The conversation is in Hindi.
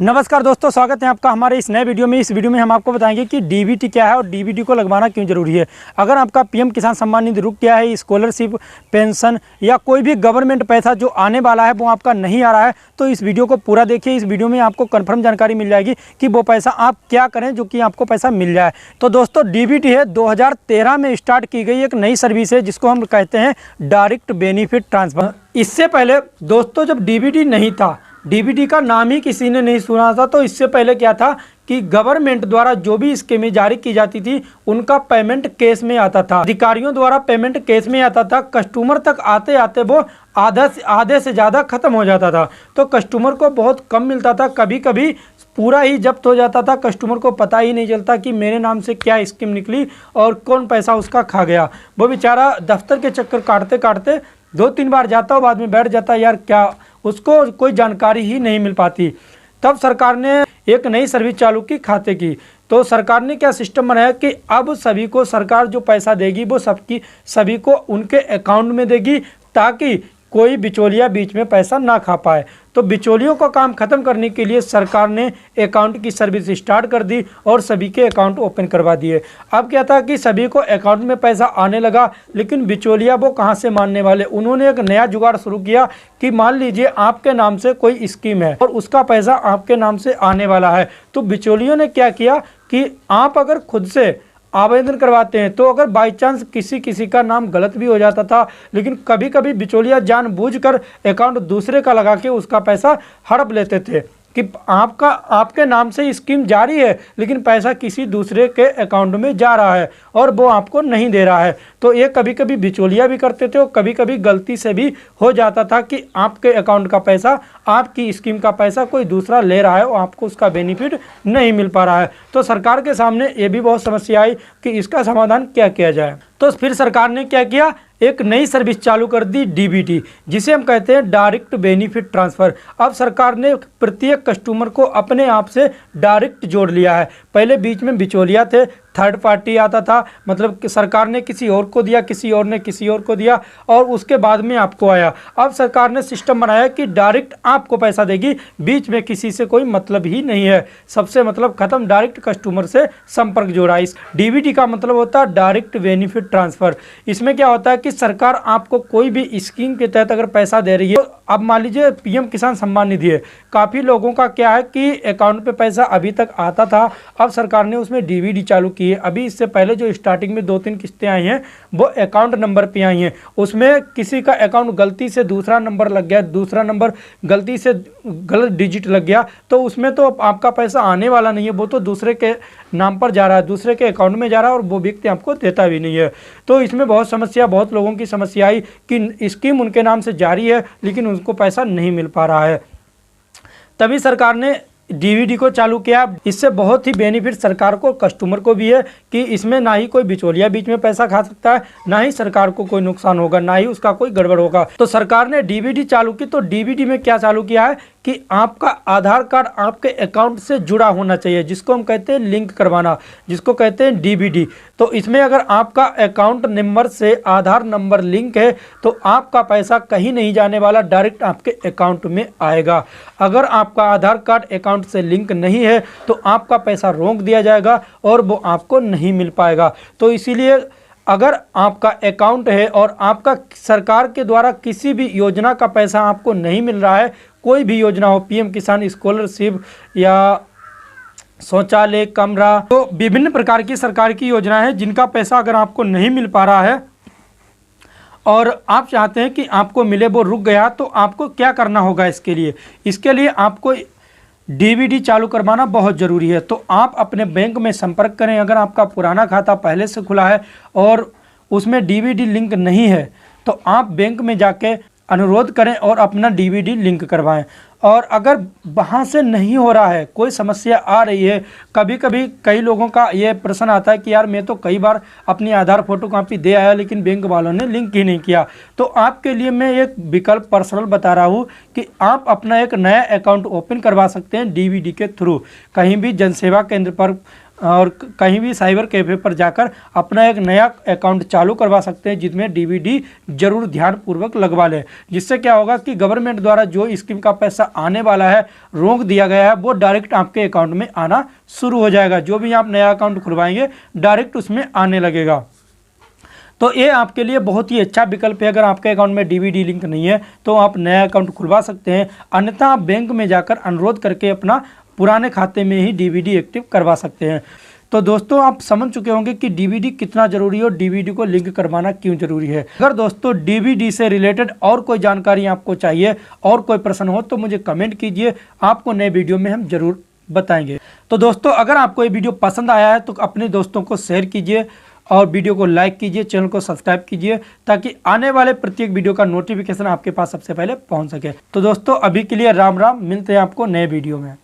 नमस्कार दोस्तों, स्वागत है आपका हमारे इस नए वीडियो में। इस वीडियो में हम आपको बताएंगे कि डीबीटी क्या है और डीबीटी को लगवाना क्यों जरूरी है। अगर आपका पीएम किसान सम्मान निधि रुक गया है, स्कॉलरशिप, पेंशन या कोई भी गवर्नमेंट पैसा जो आने वाला है वो आपका नहीं आ रहा है, तो इस वीडियो को पूरा देखिए। इस वीडियो में आपको कन्फर्म जानकारी मिल जाएगी कि वो पैसा आप क्या करें जो कि आपको पैसा मिल जाए। तो दोस्तों, डीबीटी है 2013 में स्टार्ट की गई एक नई सर्विस है जिसको हम कहते हैं डायरेक्ट बेनिफिट ट्रांसफर। इससे पहले दोस्तों जब डीबीटी नहीं था, डीबीटी का नाम ही किसी ने नहीं सुना था, तो इससे पहले क्या था कि गवर्नमेंट द्वारा जो भी स्कीमें जारी की जाती थी उनका पेमेंट कैश में आता था, अधिकारियों द्वारा पेमेंट कैश में आता था। कस्टमर तक आते आते वो आधे से ज़्यादा खत्म हो जाता था, तो कस्टमर को बहुत कम मिलता था। कभी कभी पूरा ही जब्त हो जाता था, कस्टमर को पता ही नहीं चलता कि मेरे नाम से क्या स्कीम निकली और कौन पैसा उसका खा गया। वो बेचारा दफ्तर के चक्कर काटते काटते 2-3 बार जाता हो, बाद में बैठ जाता यार क्या, उसको कोई जानकारी ही नहीं मिल पाती। तब सरकार ने एक नई सर्विस चालू की खाते की। तो सरकार ने क्या सिस्टम बनाया कि अब सभी को सरकार जो पैसा देगी वो सभी को उनके अकाउंट में देगी, ताकि कोई बिचौलिया बीच में पैसा ना खा पाए। तो बिचौलियों का काम खत्म करने के लिए सरकार ने अकाउंट की सर्विस स्टार्ट कर दी और सभी के अकाउंट ओपन करवा दिए। अब क्या था कि सभी को अकाउंट में पैसा आने लगा, लेकिन बिचौलिया वो कहाँ से मानने वाले। उन्होंने एक नया जुगाड़ शुरू किया कि मान लीजिए आपके नाम से कोई स्कीम है और उसका पैसा आपके नाम से आने वाला है, तो बिचौलियों ने क्या किया कि आप अगर खुद से आवेदन करवाते हैं तो अगर बाई चांस किसी का नाम गलत भी हो जाता था, लेकिन कभी कभी बिचौलिया जानबूझकर अकाउंट दूसरे का लगा के उसका पैसा हड़प लेते थे कि आपके नाम से स्कीम जारी है लेकिन पैसा किसी दूसरे के अकाउंट में जा रहा है और वो आपको नहीं दे रहा है। तो ये कभी कभी बिचौलिया भी करते थे और कभी कभी गलती से भी हो जाता था कि आपके अकाउंट का पैसा, आपकी स्कीम का पैसा कोई दूसरा ले रहा है और आपको उसका बेनिफिट नहीं मिल पा रहा है। तो सरकार के सामने ये भी बहुत समस्या आई कि इसका समाधान क्या किया जाए। तो फिर सरकार ने क्या किया, एक नई सर्विस चालू कर दी डीबीटी, जिसे हम कहते हैं डायरेक्ट बेनिफिट ट्रांसफ़र। अब सरकार ने प्रत्येक कस्टमर को अपने आप से डायरेक्ट जोड़ लिया है। पहले बीच में बिचौलिया थे, थर्ड पार्टी आता था, मतलब कि सरकार ने किसी और को दिया, किसी और ने किसी और को दिया और उसके बाद में आपको आया। अब सरकार ने सिस्टम बनाया कि डायरेक्ट आपको पैसा देगी, बीच में किसी से कोई मतलब ही नहीं है, सबसे मतलब खत्म, डायरेक्ट कस्टमर से संपर्क जोड़ा। इस डीबीटी का मतलब होता है डायरेक्ट बेनिफिट ट्रांसफ़र। इसमें क्या होता है कि सरकार आपको कोई भी स्कीम के तहत अगर पैसा दे रही है, तो अब मान लीजिए पीएम किसान सम्मान निधि है, काफ़ी लोगों का क्या है कि अकाउंट पे पैसा अभी तक आता था, अब सरकार ने उसमें डीबीटी चालू की है। अभी इससे पहले जो स्टार्टिंग में 2-3 किस्तें आई हैं वो अकाउंट नंबर पे आई हैं, उसमें किसी का अकाउंट गलती से दूसरा नंबर लग गया, दूसरा नंबर गलती से गलत डिजिट लग गया, तो उसमें तो आपका पैसा आने वाला नहीं है, वो तो दूसरे के नाम पर जा रहा है, दूसरे के अकाउंट में जा रहा है और वो व्यक्ति आपको देता भी नहीं है। तो इसमें बहुत समस्या, बहुत लोगों की समस्या आई कि स्कीम उनके नाम से जारी है लेकिन उनको पैसा नहीं मिल पा रहा है। तभी सरकार ने डीबीटी को चालू किया। इससे बहुत ही बेनिफिट सरकार को, कस्टमर को भी है कि इसमें ना ही कोई बिचौलिया बीच में पैसा खा सकता है, ना ही सरकार को कोई नुकसान होगा, ना ही उसका कोई गड़बड़ होगा। तो सरकार ने डीबीटी चालू की। तो डीबीटी में क्या चालू किया है कि आपका आधार कार्ड आपके अकाउंट से जुड़ा होना चाहिए, जिसको हम कहते हैं लिंक करवाना, जिसको कहते हैं डीबीटी। तो इसमें अगर आपका अकाउंट नंबर से आधार नंबर लिंक है तो आपका पैसा कहीं नहीं जाने वाला, डायरेक्ट आपके अकाउंट में आएगा। अगर आपका आधार कार्ड अकाउंट से लिंक नहीं है तो आपका पैसा रोक दिया जाएगा और वो आपको नहीं मिल पाएगा। तो इसीलिए अगर आपका अकाउंट है और आपका सरकार के द्वारा किसी भी योजना का पैसा आपको नहीं मिल रहा है, कोई भी योजना हो, पीएम किसान स्कॉलरशिप या शौचालय, कमरा, तो विभिन्न प्रकार की सरकार की योजनाएं हैं जिनका पैसा अगर आपको नहीं मिल पा रहा है और आप चाहते हैं कि आपको मिले, वो रुक गया, तो आपको क्या करना होगा इसके लिए आपको डीबीटी चालू करवाना बहुत ज़रूरी है। तो आप अपने बैंक में संपर्क करें। अगर आपका पुराना खाता पहले से खुला है और उसमें डीबीटी लिंक नहीं है तो आप बैंक में जाके अनुरोध करें और अपना डीबीटी लिंक करवाएं। और अगर वहाँ से नहीं हो रहा है, कोई समस्या आ रही है, कभी कभी कई लोगों का ये प्रश्न आता है कि यार मैं तो कई बार अपनी आधार फोटो कॉपी दे आया लेकिन बैंक वालों ने लिंक ही नहीं किया, तो आपके लिए मैं एक विकल्प पर्सनल बता रहा हूँ कि आप अपना एक नया अकाउंट ओपन करवा सकते हैं डीबीटी के थ्रू। कहीं भी जनसेवा केंद्र पर और कहीं भी साइबर कैफ़े पर जाकर अपना एक नया अकाउंट चालू करवा सकते हैं, जिसमें डीबीडी जरूर ध्यानपूर्वक लगवा लें। जिससे क्या होगा कि गवर्नमेंट द्वारा जो स्कीम का पैसा आने वाला है, रोक दिया गया है, वो डायरेक्ट आपके अकाउंट में आना शुरू हो जाएगा। जो भी आप नया अकाउंट खुलवाएंगे डायरेक्ट उसमें आने लगेगा। तो ये आपके लिए बहुत ही अच्छा विकल्प है। अगर आपके अकाउंट में डीबीडी लिंक नहीं है तो आप नया अकाउंट खुलवा सकते हैं, अन्यथा आप बैंक में जाकर अनुरोध करके अपना पुराने खाते में ही डीबीडी एक्टिव करवा सकते हैं। तो दोस्तों आप समझ चुके होंगे कि डीबीडी कितना ज़रूरी है और डीबीडी को लिंक करवाना क्यों ज़रूरी है। अगर दोस्तों डीबीडी से रिलेटेड और कोई जानकारी आपको चाहिए और कोई प्रश्न हो तो मुझे कमेंट कीजिए, आपको नए वीडियो में हम ज़रूर बताएंगे। तो दोस्तों अगर आपको ये वीडियो पसंद आया है तो अपने दोस्तों को शेयर कीजिए और वीडियो को लाइक कीजिए, चैनल को सब्सक्राइब कीजिए, ताकि आने वाले प्रत्येक वीडियो का नोटिफिकेशन आपके पास सबसे पहले पहुंच सके। तो दोस्तों अभी के लिए राम राम, मिलते हैं आपको नए वीडियो में।